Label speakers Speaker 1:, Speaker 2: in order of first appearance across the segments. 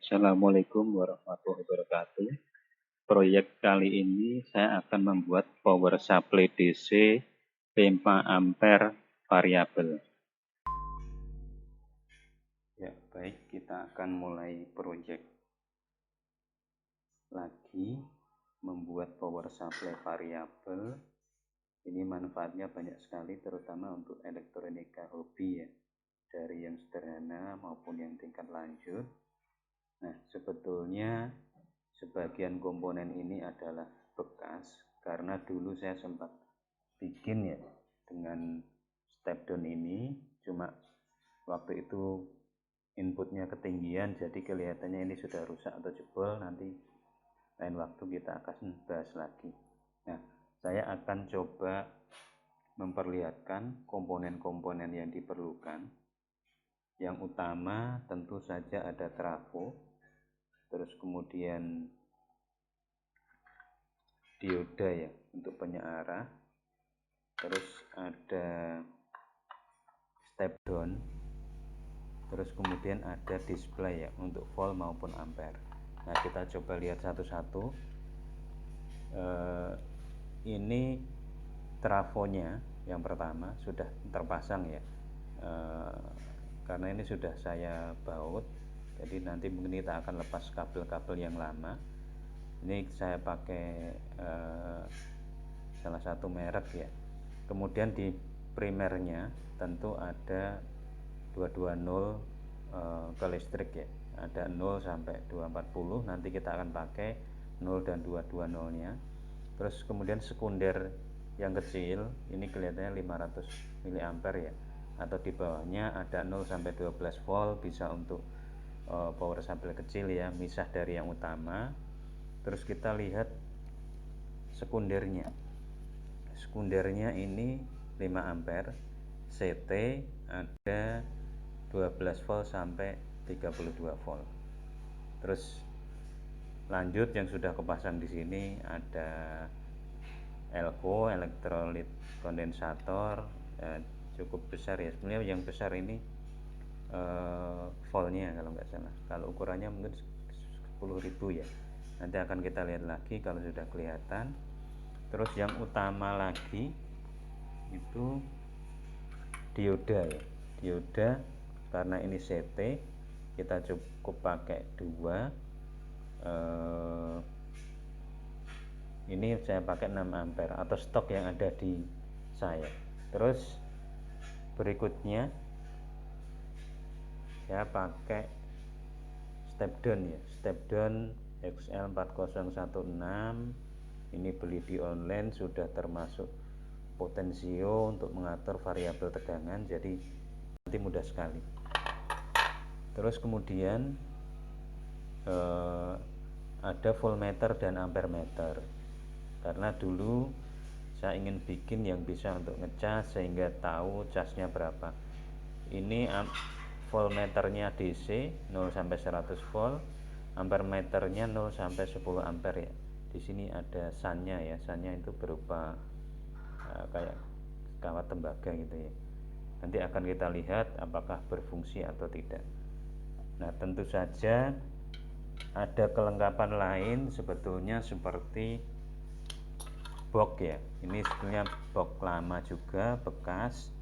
Speaker 1: Assalamualaikum warahmatullahi wabarakatuh. Proyek kali ini saya akan membuat power supply DC 5 ampere variabel. Ya, baik, kita akan mulai proyek lagi membuat power supply variabel. Ini manfaatnya banyak sekali, terutama untuk elektronika hobi ya, dari yang sederhana maupun yang tingkat lanjut. Nah, sebetulnya sebagian komponen ini adalah bekas karena dulu saya sempat bikin ya dengan step down ini, cuma waktu itu inputnya ketinggian jadi kelihatannya ini sudah rusak atau jebol. Nanti lain waktu kita akan bahas lagi. Nah, saya akan coba memperlihatkan komponen-komponen yang diperlukan. Yang utama tentu saja ada trafo, terus kemudian dioda ya untuk penyearah, terus ada step down, terus kemudian ada display ya untuk volt maupun ampere. Nah, kita coba lihat satu-satu. Ini trafonya yang pertama sudah terpasang ya, karena ini sudah saya baut, jadi nanti mungkin kita akan lepas kabel-kabel yang lama. Ini saya pakai salah satu merek ya. Kemudian di primernya tentu ada 220 ke listrik ya, ada 0 sampai 240. Nanti kita akan pakai 0 dan 220 nya. Terus kemudian sekunder yang kecil ini kelihatannya 500 mA ya, atau di bawahnya ada 0 sampai 12 volt, bisa untuk power supply kecil ya, misah dari yang utama. Terus kita lihat sekundernya ini 5 ampere CT, ada 12 volt sampai 32 volt. Terus lanjut yang sudah kepasang di sini ada elko, elektrolit kondensator, cukup besar ya. Sebenarnya yang besar ini voltnya kalau nggak salah, kalau ukurannya mungkin 10.000 ya. Nanti akan kita lihat lagi kalau sudah kelihatan. Terus yang utama lagi itu dioda ya, dioda karena ini CT kita cukup pakai 2. Ini saya pakai 6 ampere atau stok yang ada di saya. Terus berikutnya saya pakai step down ya, step down XL4016. Ini beli di online, sudah termasuk potensio untuk mengatur variabel tegangan, jadi nanti mudah sekali. Terus kemudian ada voltmeter dan ampermeter, karena dulu saya ingin bikin yang bisa untuk ngecas sehingga tahu casnya berapa. Ini voltmeternya DC 0 sampai 100 volt, ampermeternya 0 sampai 10 ampere ya. Di sini ada sunnya ya, sunnya itu berupa kayak kawat tembaga gitu ya. Nanti akan kita lihat apakah berfungsi atau tidak. Nah, tentu saja ada kelengkapan lain sebetulnya seperti box ya. Ini sebetulnya box lama juga, bekas.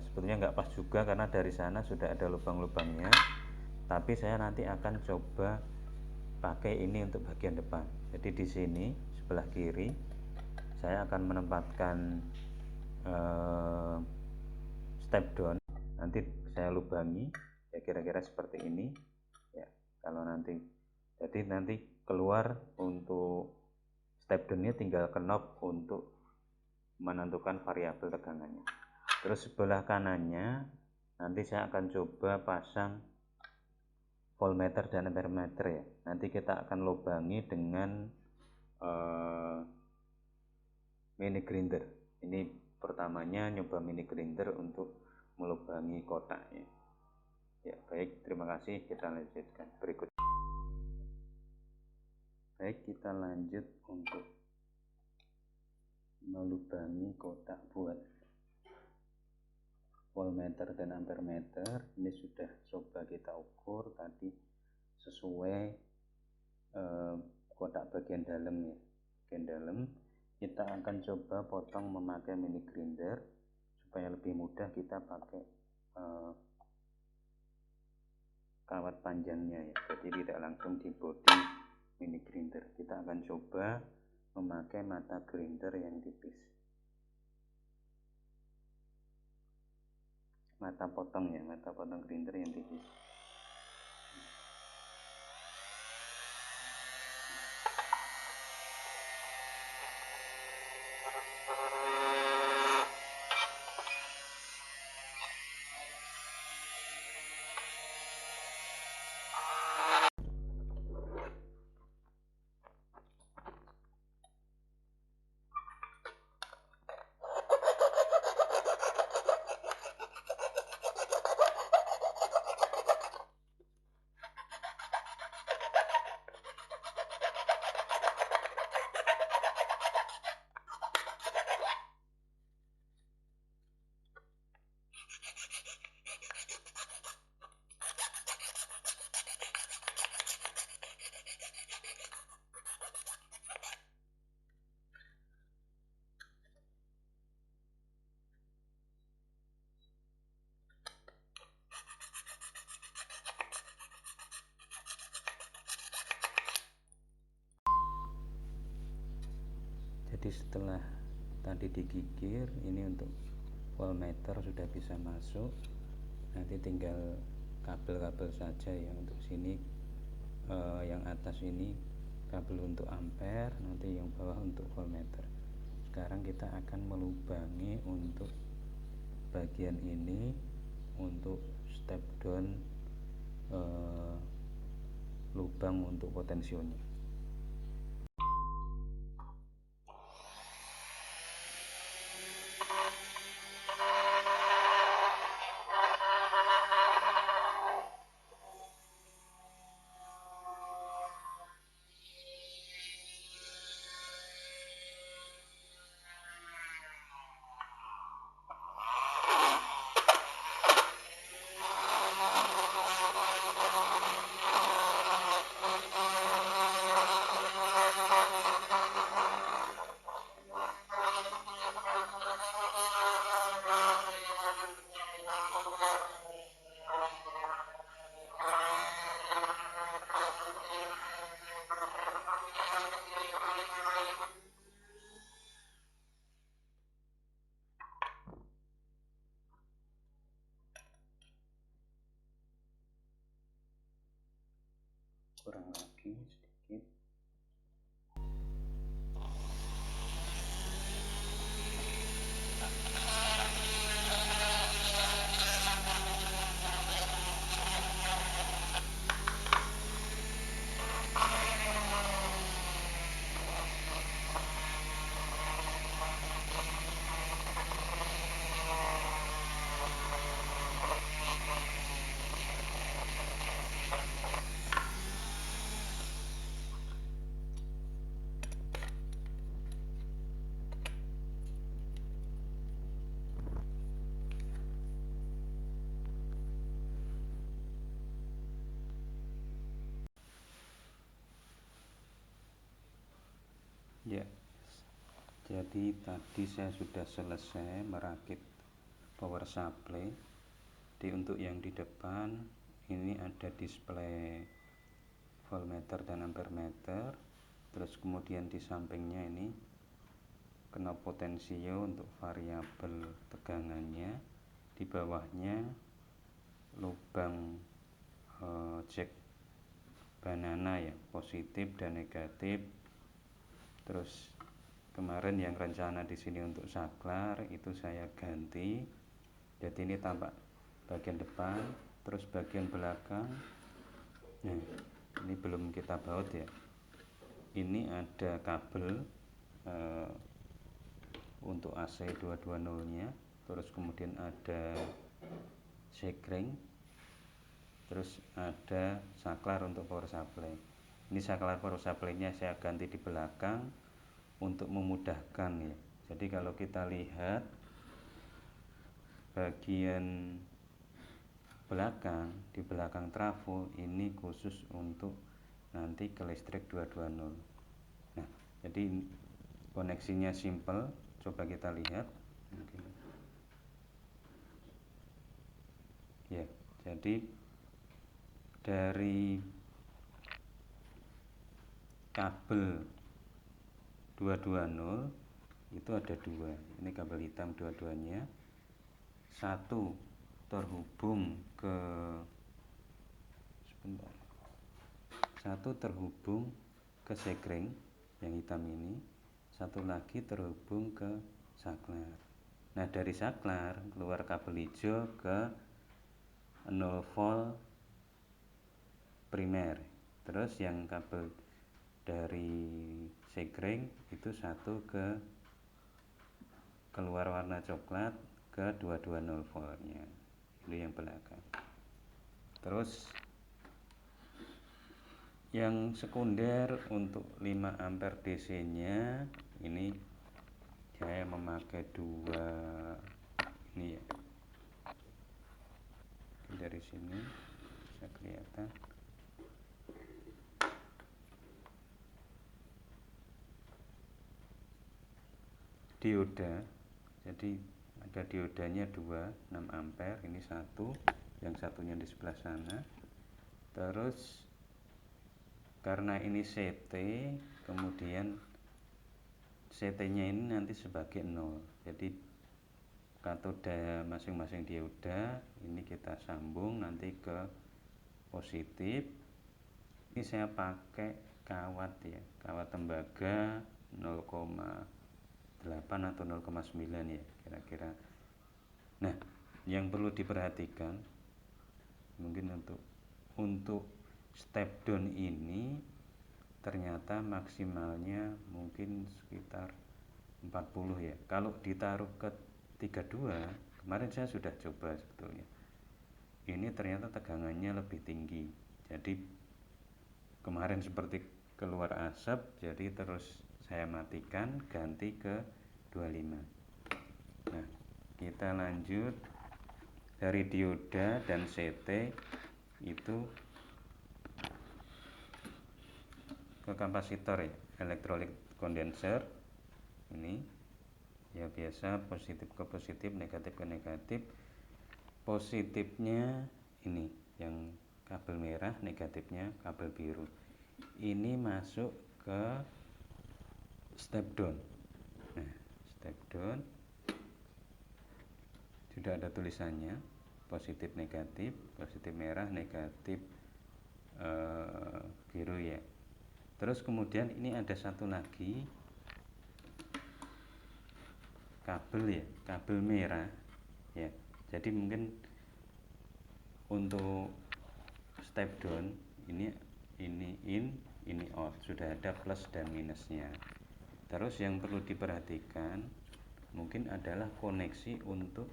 Speaker 1: Sebetulnya nggak pas juga karena dari sana sudah ada lubang-lubangnya. Tapi saya nanti akan coba pakai ini untuk bagian depan. Jadi di sini sebelah kiri saya akan menempatkan step down. Nanti saya lubangi ya, kira-kira seperti ini ya. Kalau nanti jadi nanti keluar untuk step downnya tinggal ke knob untuk menentukan variabel tegangannya. Terus sebelah kanannya nanti saya akan coba pasang voltmeter dan ampermeter ya. Nanti kita akan lubangi dengan mini grinder. Ini pertamanya nyoba mini grinder untuk melubangi kotaknya. Ya, baik, terima kasih. Kita lanjutkan berikutnya. Baik, kita lanjut untuk melubangi kotak buat voltmeter dan ampermeter. Ini sudah coba kita ukur tadi sesuai kotak bagian dalam ya. Bagian dalam kita akan coba potong memakai mini grinder supaya lebih mudah kita pakai kawat panjangnya ya, jadi tidak langsung di body mini grinder. Kita akan coba memakai mata grinder yang tipis, mata potong grinder yang tipis. Jadi setelah tadi digigir, ini untuk voltmeter sudah bisa masuk. Nanti tinggal kabel-kabel saja ya. Untuk sini yang atas ini kabel untuk ampere, nanti yang bawah untuk voltmeter. Sekarang kita akan melubangi untuk bagian ini untuk step down lubang untuk potensionya. Kurang lagi sedikit. Ya, jadi tadi saya sudah selesai merakit power supply. Jadi untuk yang di depan ini ada display voltmeter dan ampermeter, terus kemudian di sampingnya ini knob potensio untuk variabel tegangannya, di bawahnya lubang jack banana ya, positif dan negatif. Terus kemarin yang rencana di sini untuk saklar itu saya ganti, jadi ini tampak bagian depan, terus bagian belakang. Nah, ini belum kita baut ya. Ini ada kabel untuk AC 220 nya, terus kemudian ada sekring, terus ada saklar untuk power supply. Ini saklar power supply nya saya ganti di belakang untuk memudahkan ya. Jadi kalau kita lihat bagian belakang, di belakang trafo ini khusus untuk nanti ke listrik 220. Nah, jadi koneksinya simple, coba kita lihat. Ya, jadi dari kabel 220 itu ada dua, ini kabel hitam dua-duanya, satu terhubung ke sekring yang hitam ini, satu lagi terhubung ke saklar. Nah, dari saklar keluar kabel hijau ke 0 volt primer, terus yang kabel dari sekring itu satu ke keluar warna coklat ke 220 voltnya, itu yang belakang. Terus yang sekunder untuk 5 ampere DC nya ini saya memakai dua ini ya, dari sini bisa kelihatan dioda. Jadi ada diodanya dua 6 ampere, ini satu, yang satunya di sebelah sana. Terus karena ini CT, kemudian CT nya ini nanti sebagai 0, jadi katoda masing-masing dioda ini kita sambung nanti ke positif. Ini saya pakai kawat ya, kawat tembaga 0,8 atau 0,9 ya kira-kira. Nah, yang perlu diperhatikan mungkin untuk step down ini ternyata maksimalnya mungkin sekitar 40 ya. Kalau ditaruh ke 32, kemarin saya sudah coba sebetulnya, ini ternyata tegangannya lebih tinggi. Jadi kemarin seperti keluar asap, jadi terus saya matikan, ganti ke 25. Nah, kita lanjut dari dioda dan CT itu ke kapasitor ya, electrolytic condenser. Ini ya biasa positif ke positif, negatif ke negatif. Positifnya ini yang kabel merah, negatifnya kabel biru. Ini masuk ke step down. Nah, step down sudah ada tulisannya, positif negatif, positif merah, negatif biru ya. Terus kemudian ini ada satu lagi kabel ya, kabel merah ya. Jadi mungkin untuk step down ini in, ini out, sudah ada plus dan minusnya. Terus yang perlu diperhatikan mungkin adalah koneksi untuk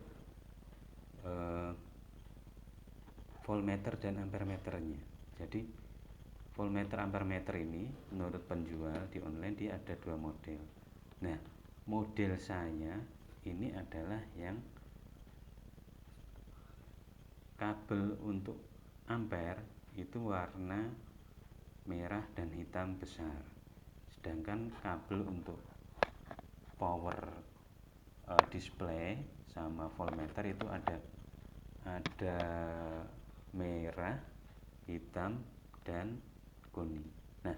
Speaker 1: voltmeter dan ampermeternya. Jadi voltmeter ampermeter ini menurut penjual di online dia ada dua model. Nah, model saya ini adalah yang kabel untuk ampere itu warna merah dan hitam besar, sedangkan kabel untuk power display sama voltmeter itu ada merah, hitam, dan kuning. Nah,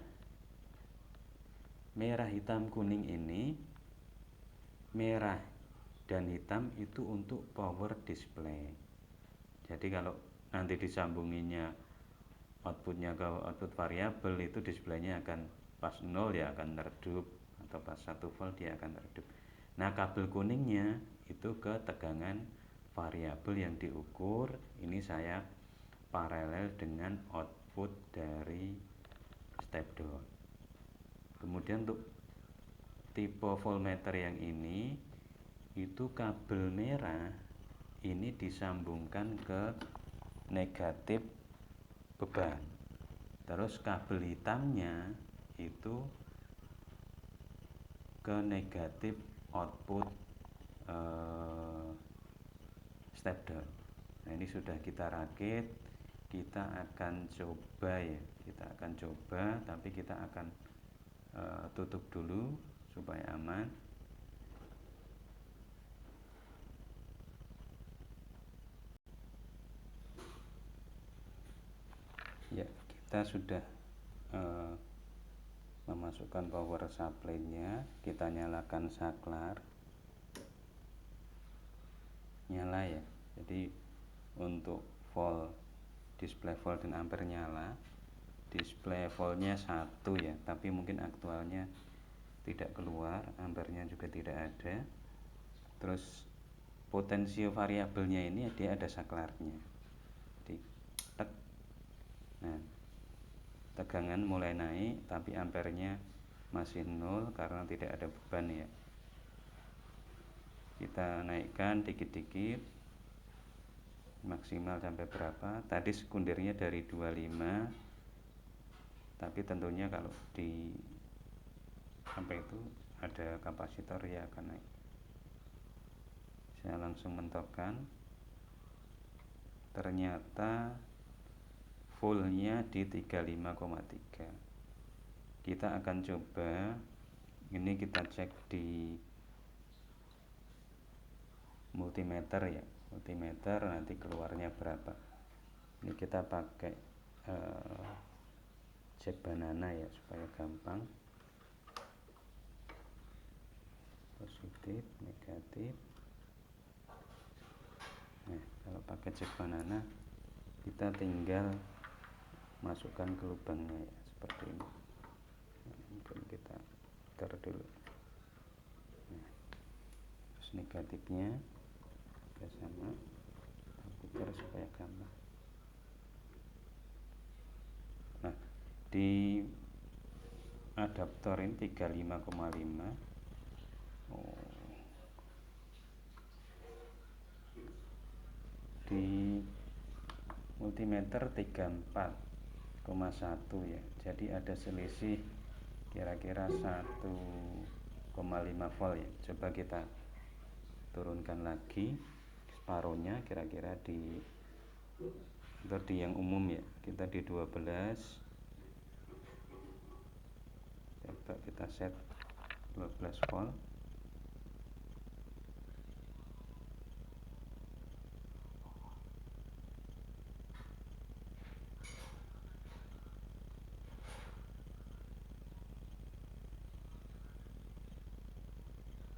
Speaker 1: merah, hitam, kuning ini, merah dan hitam itu untuk power display. Jadi kalau nanti disambunginya outputnya ke output variabel, itu displaynya akan pas 0 ya akan redup, atau pas 1 volt dia akan redup. Nah, kabel kuningnya itu ke tegangan variabel yang diukur. Ini saya paralel dengan output dari step down. Kemudian untuk tipe voltmeter yang ini itu kabel merah ini disambungkan ke negatif beban, terus kabel hitamnya itu ke negatif output step down. Nah, ini sudah kita rakit, kita akan coba ya, kita akan coba, tapi kita akan tutup dulu supaya aman. Ya, kita sudah memasukkan power supply-nya, kita nyalakan saklar, nyala ya. Jadi untuk volt, display volt dan ampere nyala. Display voltnya 1 ya, tapi mungkin aktualnya tidak keluar, ampernya juga tidak ada. Terus potensio variabelnya ini dia ada saklarnya. Jadi tek. Nah, tegangan mulai naik tapi ampernya masih 0 karena tidak ada beban ya. Kita naikkan dikit-dikit maksimal sampai berapa. Tadi sekundernya dari 25, tapi tentunya kalau di sampai itu ada kapasitor ya akan naik. Saya langsung mentokkan, ternyata fullnya di 35,3. Kita akan coba, ini kita cek di multimeter ya, multimeter nanti keluarnya berapa. Ini kita pakai cek banana ya supaya gampang. Positif, negatif. Nah, kalau pakai cek banana kita tinggal masukkan ke lubangnya ya, seperti ini. Nah, mungkin kita putar dulu. Nah, terus negatifnya juga sama, kita putar supaya gampang. Nah, di adaptor ini 35,5. Di multimeter 34,1 ya, jadi ada selisih kira-kira 1,5 volt ya. Coba kita turunkan lagi separuhnya, kira-kira di yang umum ya, kita di 12. Coba kita set 12 volt.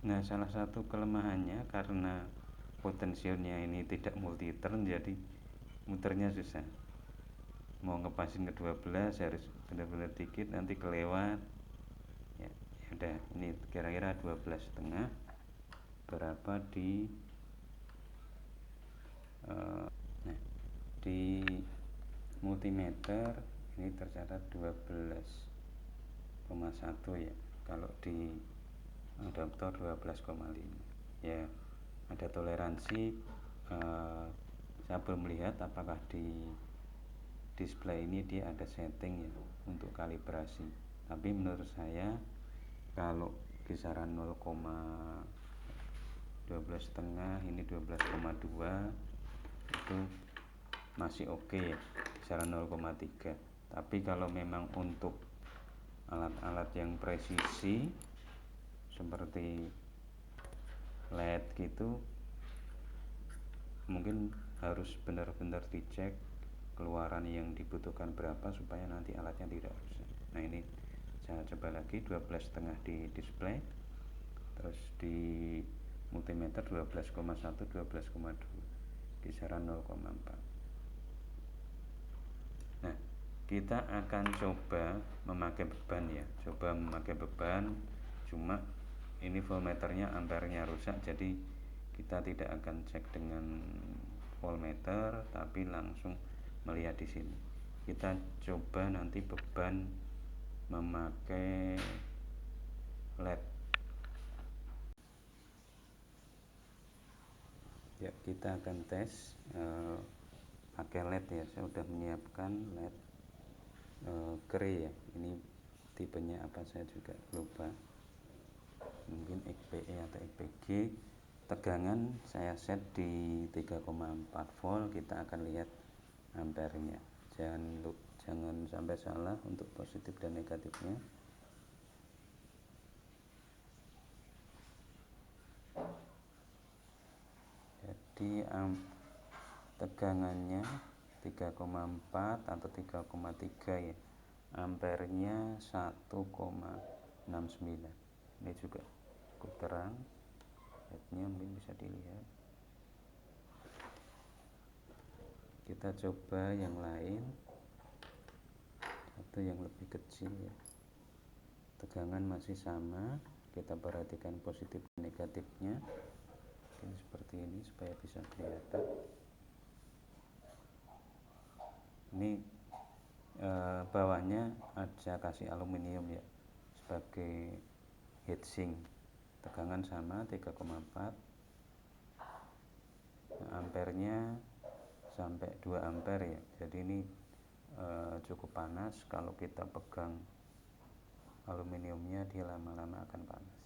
Speaker 1: Nah, salah satu kelemahannya karena potensialnya ini tidak multi turn, jadi muternya susah. Mau ngepasin ke 12 harus benar-benar dikit, nanti kelewat. Ya, udah, ini kira-kira 12,5. Berapa di nah, di multimeter ini tercatat 12,1 ya. Kalau di adaptor 12,5 ya, ada toleransi. Saya belum melihat apakah di display ini dia ada setting ya untuk kalibrasi, tapi menurut saya kalau kisaran 0,12,5, ini 12,2 itu masih oke ya, kisaran 0,3. Tapi kalau memang untuk alat-alat yang presisi seperti LED gitu, mungkin harus benar-benar dicek keluaran yang dibutuhkan berapa supaya nanti alatnya tidak rusak. Nah, ini saya coba lagi 12,5 di display, terus di multimeter 12,1, 12,2, kisaran 0,4. Nah, kita akan coba memakai beban ya, coba memakai beban. Cuma ini voltmeternya ampernya rusak, jadi kita tidak akan cek dengan voltmeter, tapi langsung melihat di sini. Kita coba nanti beban memakai LED. Ya, kita akan tes pakai LED ya. Saya sudah menyiapkan LED Grey ya. Ini tipenya apa saya juga lupa. Mungkin XPE atau XPG. tegangan saya set di 3,4 volt. Kita akan lihat ampernya. Jangan sampai salah untuk positif dan negatifnya. Jadi tegangannya 3,4 atau 3,3 ya, ampernya 1,69. Ini juga cukup terang, headnya mungkin bisa dilihat. Kita coba yang lain atau yang lebih kecil ya. Tegangan masih sama, kita perhatikan positif dan negatifnya. Ini seperti ini supaya bisa kelihatan. Ini bawahnya aja kasih aluminium ya sebagai heatsink. Tegangan sama 3,4, ampernya sampai 2 ampere ya. Jadi ini cukup panas. Kalau kita pegang aluminiumnya, dia lama-lama akan panas.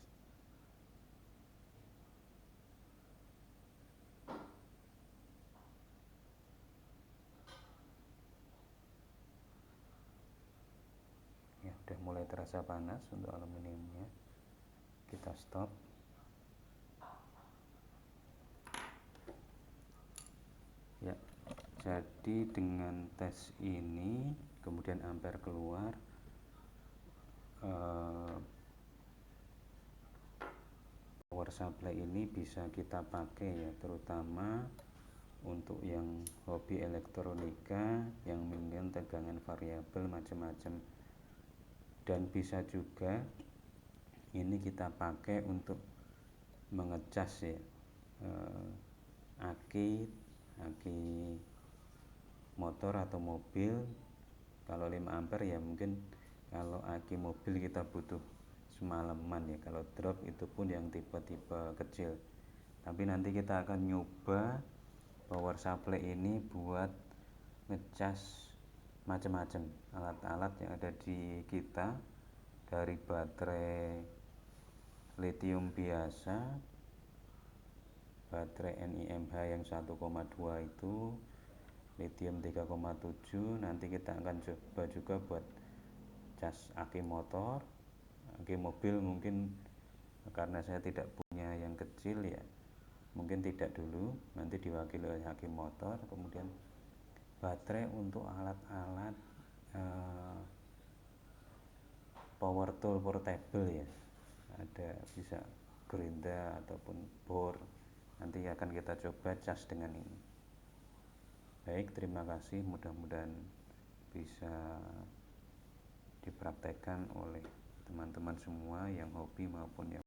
Speaker 1: Ya, udah mulai terasa panas untuk aluminiumnya. Kita stop. Ya, jadi dengan tes ini kemudian ampere keluar, power supply ini bisa kita pakai ya, terutama untuk yang hobi elektronika yang menginginkan tegangan variabel macam-macam. Dan bisa juga ini kita pakai untuk mengecas ya, aki motor atau mobil. Kalau 5 ampere ya mungkin kalau aki mobil kita butuh semalaman ya. Kalau drop itu pun yang tipe-tipe kecil. Tapi nanti kita akan nyoba power supply ini buat ngecas macam-macam alat-alat yang ada di kita, dari baterai lithium biasa, baterai NiMH yang 1,2 itu, lithium 3,7. Nanti kita akan coba juga buat cas aki motor, aki mobil. Mungkin karena saya tidak punya yang kecil ya, mungkin tidak dulu, nanti diwakili oleh aki motor. Kemudian baterai untuk alat-alat power tool portable ya, ada bisa gerinda ataupun bor. Nanti akan kita coba cas dengan ini. Baik, terima kasih. Mudah-mudahan bisa dipraktekkan oleh teman-teman semua yang hobi maupun yang